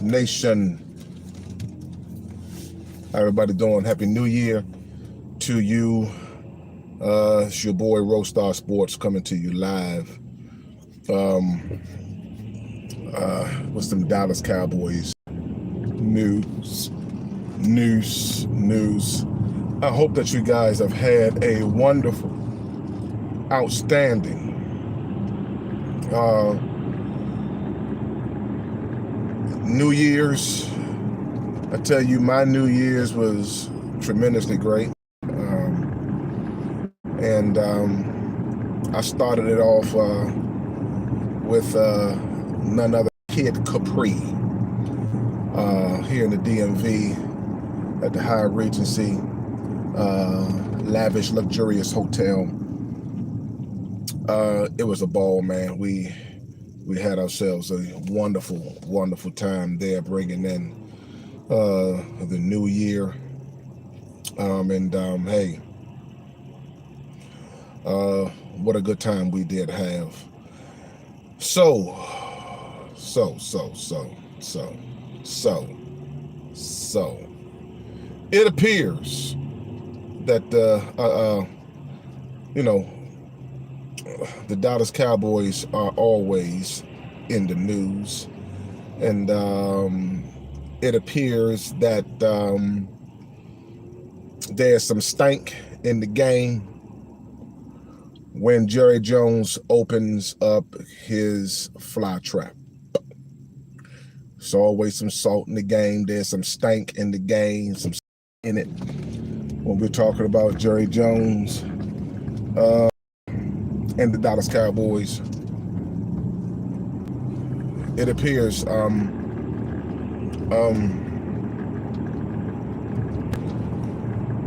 Nation. How everybody doing? Happy New Year to you. It's your boy Roe Stars Sports coming to you live. With some Dallas Cowboys news. I hope that you guys have had a wonderful, outstanding New Year's. I tell you, my New Year's was tremendously great. I started it off with none other Kid Capri here in the DMV at the High Regency, lavish, luxurious hotel. It was a ball, man. We had ourselves a wonderful, wonderful time there, bringing in the new year. Hey, what a good time we did have. So it appears that the Dallas Cowboys are always in the news, and it appears that there's some stank in the game when Jerry Jones opens up his fly trap. There's always some salt in the game. There's some stank in the game, some in it. When we're talking about Jerry Jones and the Dallas Cowboys, it appears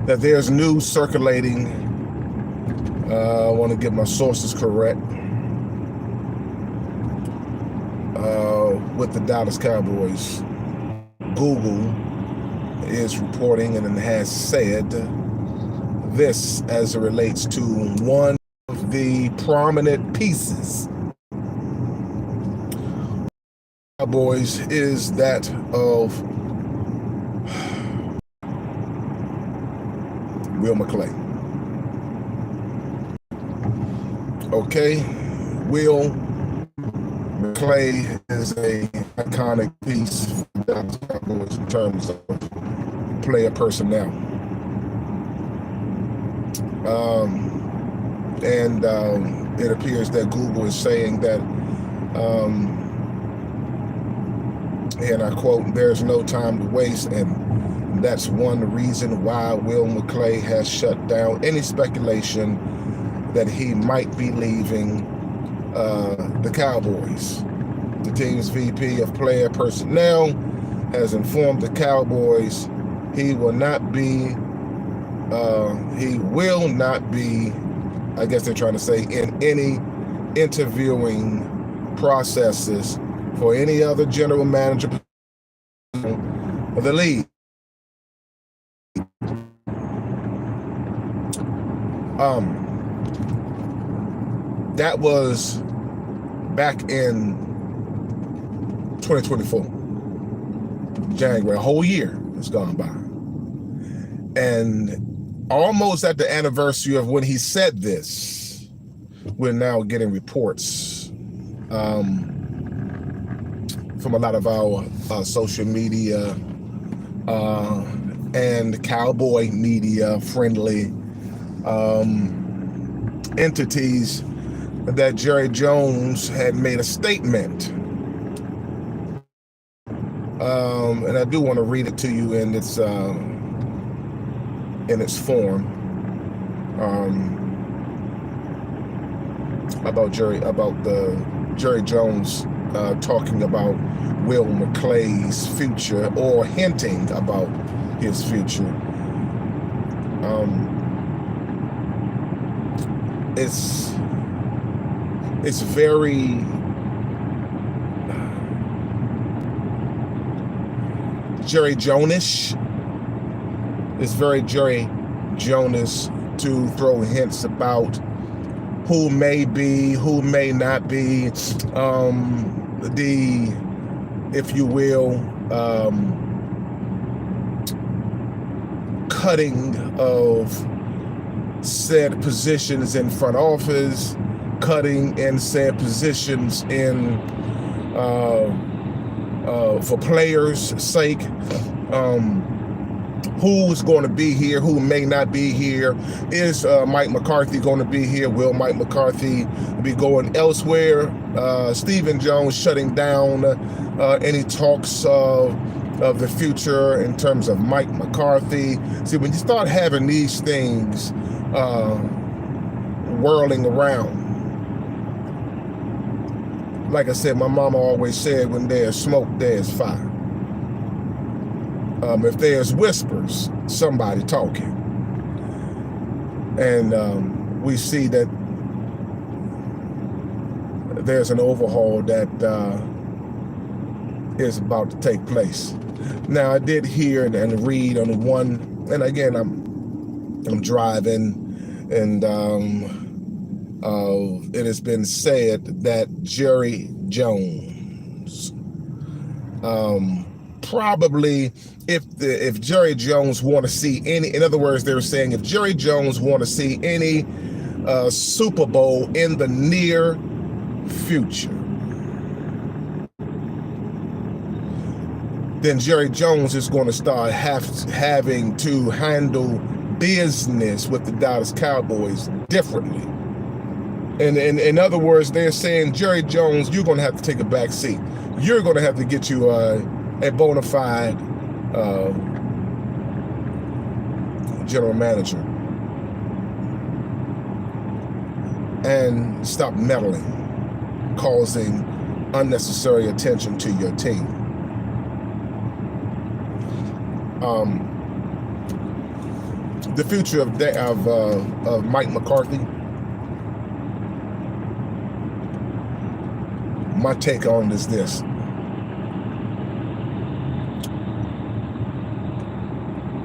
that there's news circulating. I want to get my sources correct. With the Dallas Cowboys, Google is reporting and has said this as it relates to one of the prominent pieces Cowboys is that of Will McClay. Okay, Will McClay is a iconic piece for the Dallas Cowboys in terms of player personnel. It appears that Google is saying that, and I quote, "There's no time to waste," and that's one reason why Will McClay has shut down any speculation that he might be leaving the Cowboys. The team's VP of player personnel has informed the Cowboys he will not be, I guess they're trying to say, in any interviewing processes for any other general manager of the league. That was back in 2024, January. A whole year has gone by. And almost at the anniversary of when he said this, we're now getting reports from a lot of our social media and cowboy media friendly entities that Jerry Jones had made a statement. And I do want to read it to you in its form about the Jerry Jones talking about Will McClay's future, or hinting about his future. It's very Jerry Jones-ish. It's very Jerry Jones to throw hints about who may be, who may not be the if you will, cutting of said positions in front office, cutting in said positions in for players' sake. Who's going to be here, who may not be here? Is Mike McCarthy going to be here? Will Mike McCarthy be going elsewhere? Stephen Jones shutting down any talks of the future in terms of Mike McCarthy. See, when you start having these things whirling around, like I said, my mama always said, when there's smoke, there's fire. If there's whispers, somebody talking. And we see that there's an overhaul that is about to take place. Now, I did hear and read on one, and again, I'm driving, and it has been said that Jerry Jones, probably, if Jerry Jones want to see any, in other words, they were saying if Jerry Jones want to see any Super Bowl in the near future, then Jerry Jones is going to start having to handle business with the Dallas Cowboys differently. And in other words, they're saying, Jerry Jones, you're going to have to take a back seat. You're going to have to get you a bona fide general manager and stop meddling, causing unnecessary attention to your team. The future of Mike McCarthy, my take on it is this.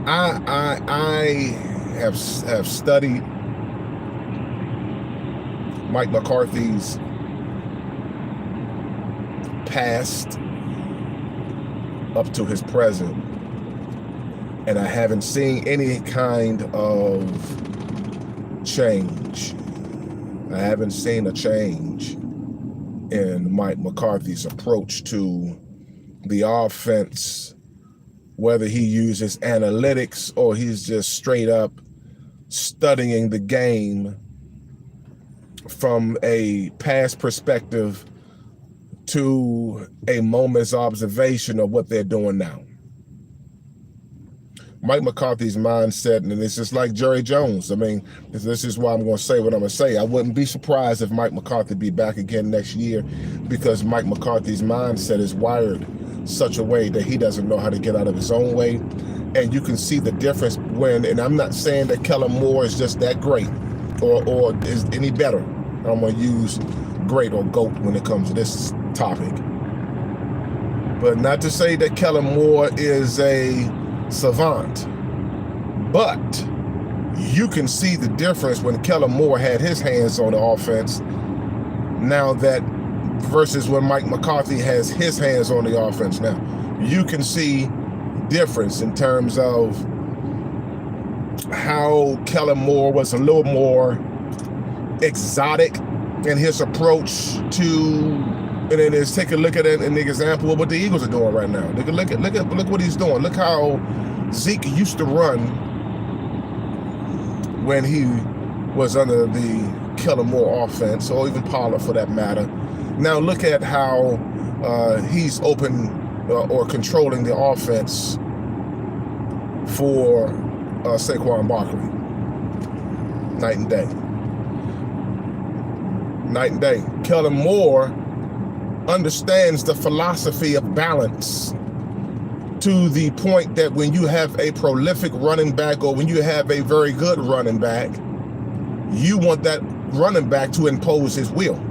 I have studied Mike McCarthy's past up to his present, and I haven't seen any kind of change. I haven't seen a change in Mike McCarthy's approach to the offense, whether he uses analytics or he's just straight up studying the game from a past perspective to a moment's observation of what they're doing now. Mike McCarthy's mindset, and it's just like Jerry Jones. I mean, this is why I'm going to say what I'm going to say. I wouldn't be surprised if Mike McCarthy be back again next year, because Mike McCarthy's mindset is wired such a way that he doesn't know how to get out of his own way. And you can see the difference when, and I'm not saying that Kellen Moore is just that great or is any better. I'm going to use great or GOAT when it comes to this topic. But not to say that Kellen Moore is a savant, but you can see the difference when Kellen Moore had his hands on the offense now that versus when Mike McCarthy has his hands on the offense now. You can see difference in terms of how Kellen Moore was a little more exotic in his approach to. And then let's take a look at it, an example of what the Eagles are doing right now. Look what he's doing. Look how Zeke used to run when he was under the Kellen Moore offense, or even Pollard for that matter. Now look at how he's open or controlling the offense for Saquon Barkley. Night and day. Night and day. Kellen Moore understands the philosophy of balance to the point that when you have a prolific running back or when you have a very good running back, you want that running back to impose his will.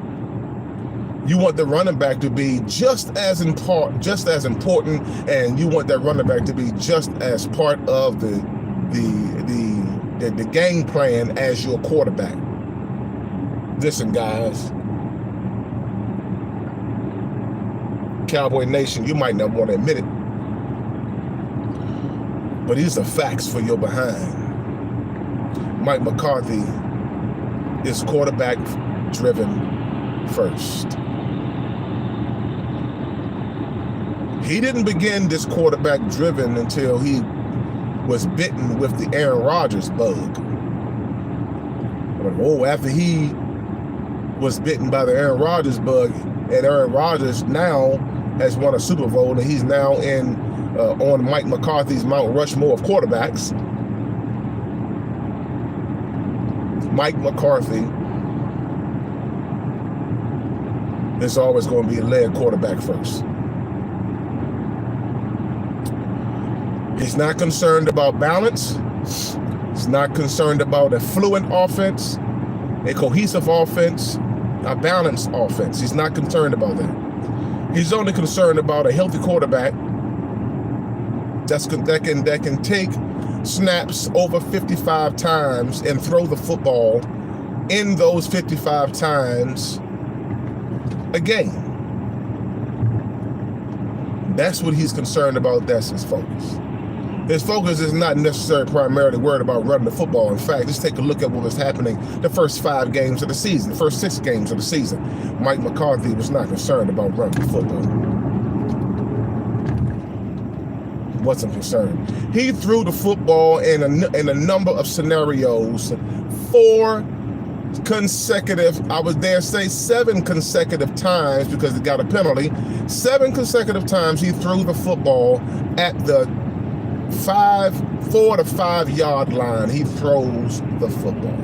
You want the running back to be just as important, and you want that running back to be just as part of the game plan as your quarterback. Listen, guys. Cowboy Nation, you might not want to admit it, but these are facts for your behind. Mike McCarthy is quarterback driven first. He didn't begin this quarterback driven until he was bitten with the Aaron Rodgers bug. Oh, after he was bitten by the Aaron Rodgers bug, and Aaron Rodgers now has won a Super Bowl, and he's now on Mike McCarthy's Mount Rushmore of quarterbacks. Mike McCarthy is always going to be led quarterback first. He's not concerned about balance. He's not concerned about a fluent offense, a cohesive offense, a balanced offense. He's not concerned about that. He's only concerned about a healthy quarterback that can take snaps over 55 times and throw the football in those 55 times a game. That's what he's concerned about. That's his focus. His focus is not necessarily primarily worried about running the football. In fact, let's take a look at what was happening the first 5 games of the season, the first 6 games of the season. Mike McCarthy was not concerned about running the football. Wasn't concerned. He threw the football in a number of scenarios, 4 consecutive, I would dare say 7 consecutive times, because he got a penalty. 7 consecutive times he threw the football at the 4 to 5 yard line. He throws the football,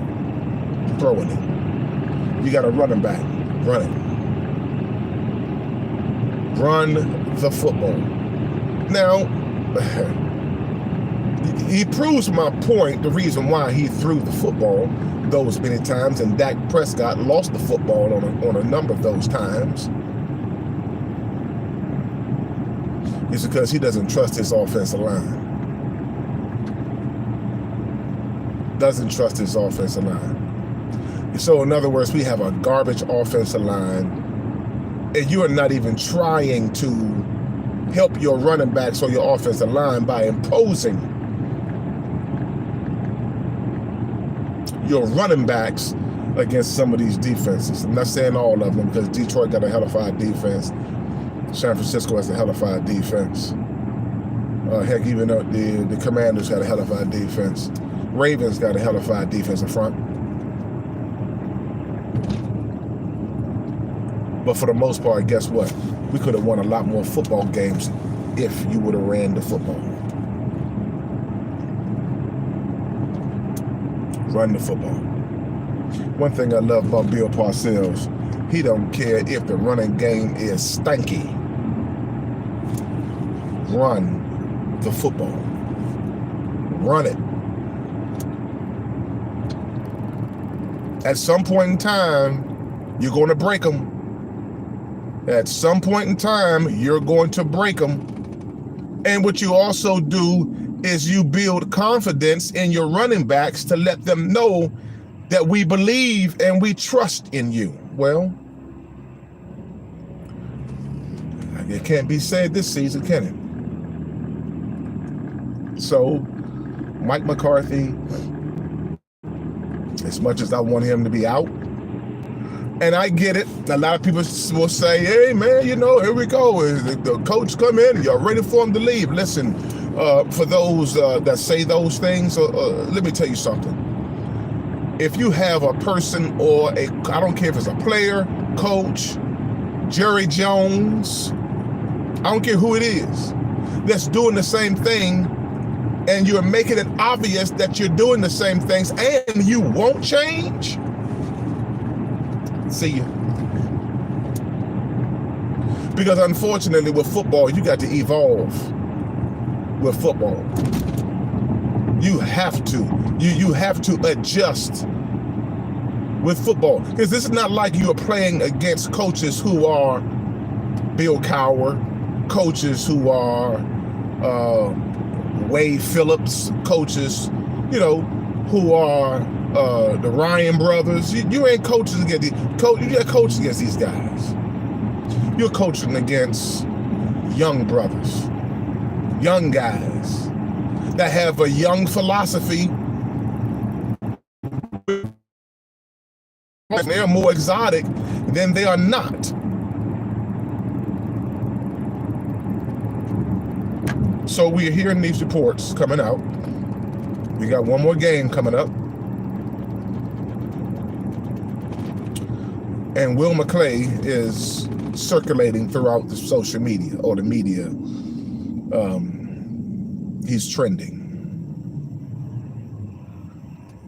throwing it. You got a running back, run it. Run the football. Now, he proves my point, the reason why he threw the football those many times, and Dak Prescott lost the football on a number of those times, is because he doesn't trust his offensive line. Doesn't trust his offensive line. So in other words, we have a garbage offensive line, and you are not even trying to help your running backs or your offensive line by imposing your running backs against some of these defenses. I'm not saying all of them, because Detroit got a hellified defense. San Francisco has a hellified defense. Heck, even the Commanders got a hellified defense. Ravens got a hellified defense in front. But for the most part, guess what? We could have won a lot more football games if you would have ran the football. Run the football. One thing I love about Bill Parcells, he don't care if the running game is stanky. Run the football. Run it. At some point in time, you're going to break them. At some point in time, you're going to break them. And what you also do is you build confidence in your running backs to let them know that we believe and we trust in you. Well, it can't be said this season, can it? So, Mike McCarthy, as much as I want him to be out, and I get it, a lot of people will say, hey man, you know, here we go, the coach come in, you're ready for him to leave. Listen, for those that say those things, let me tell you something. If you have a person or I don't care if it's a player, coach, Jerry Jones, I don't care who it is, that's doing the same thing, and you're making it obvious that you're doing the same things and you won't change, see you. Because unfortunately with football, you got to evolve with football. You have to. You have to adjust with football. Because this is not like you are playing against coaches who are Bill Cowher, coaches who are Wade Phillips, coaches, you know, who are the Ryan brothers. You ain't coaches against these. You got coaches against these guys. You're coaching against young brothers, young guys that have a young philosophy. They're more exotic than they are not. So we're hearing these reports coming out. We got one more game coming up. And Will McClay is circulating throughout the social media or the media. He's trending.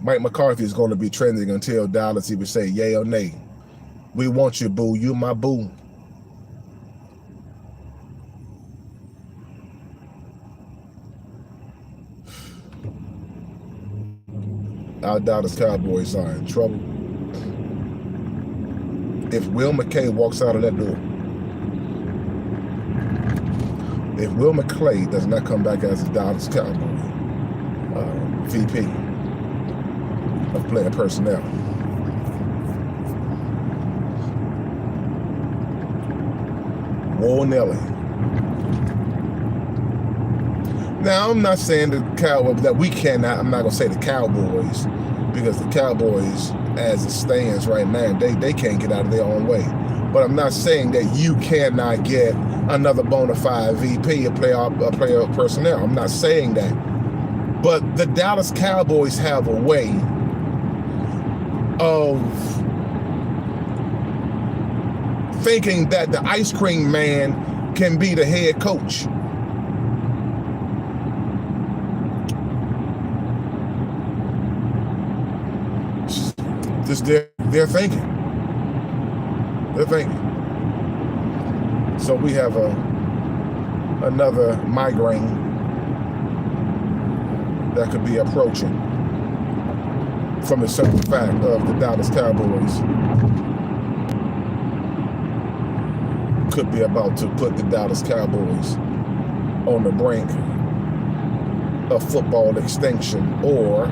Mike McCarthy is going to be trending until Dallas either say yay or nay. We want you, boo. You my boo. Our Dallas Cowboys are in trouble. If Will McClay walks out of that door, if Will McClay does not come back as a Dallas Cowboy VP of player personnel, Whoa Nelly. Now, I'm not saying that we cannot, I'm not going to say the Cowboys, because the Cowboys, as it stands right now, they can't get out of their own way. But I'm not saying that you cannot get another bona fide VP, a player personnel. I'm not saying that. But the Dallas Cowboys have a way of thinking that the ice cream man can be the head coach. Just they're thinking. They're thinking. So we have another migraine that could be approaching from the simple fact of the Dallas Cowboys could be about to put the Dallas Cowboys on the brink of football extinction. Or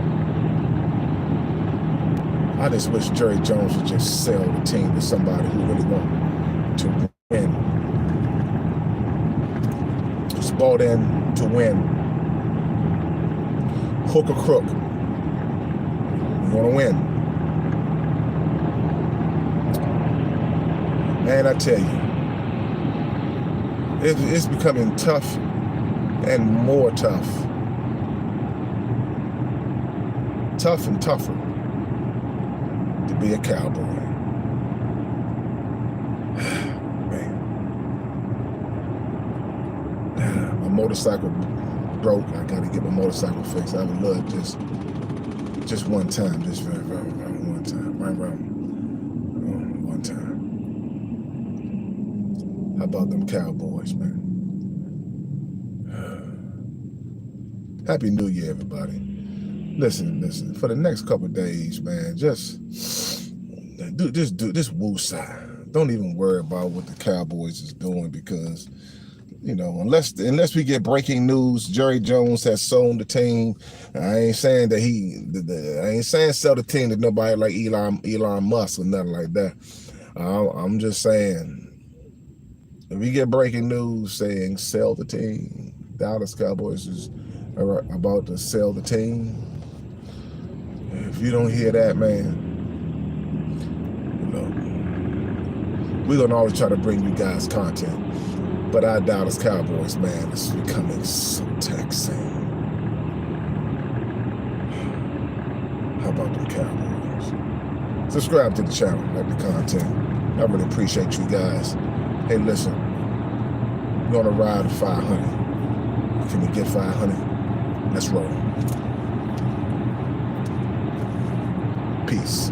I just wish Jerry Jones would just sell the team to somebody who really wanted to win. Just bought in to win. Hook or crook. You want to win. Man, I tell you, it's becoming tough and more tough. Tough and tougher to be a Cowboy. Man. My motorcycle broke. I gotta get my motorcycle fixed. I would love just one time, just very one time. Right around one time. How about them Cowboys, man? Happy New Year, everybody. Listen, for the next couple of days, man, just do this woosah. Don't even worry about what the Cowboys is doing, because, you know, unless we get breaking news, Jerry Jones has sold the team. I ain't saying that I ain't saying sell the team to nobody like Elon Musk or nothing like that. I'm just saying, if we get breaking news saying sell the team, Dallas Cowboys is about to sell the team. If you don't hear that, man, you know, we're gonna always try to bring you guys content. But our Dallas Cowboys, man, it's becoming so taxing. How about them Cowboys? Subscribe to the channel, like the content. I really appreciate you guys. Hey, listen, we're gonna ride to 500. Can we get 500? Let's roll. Peace.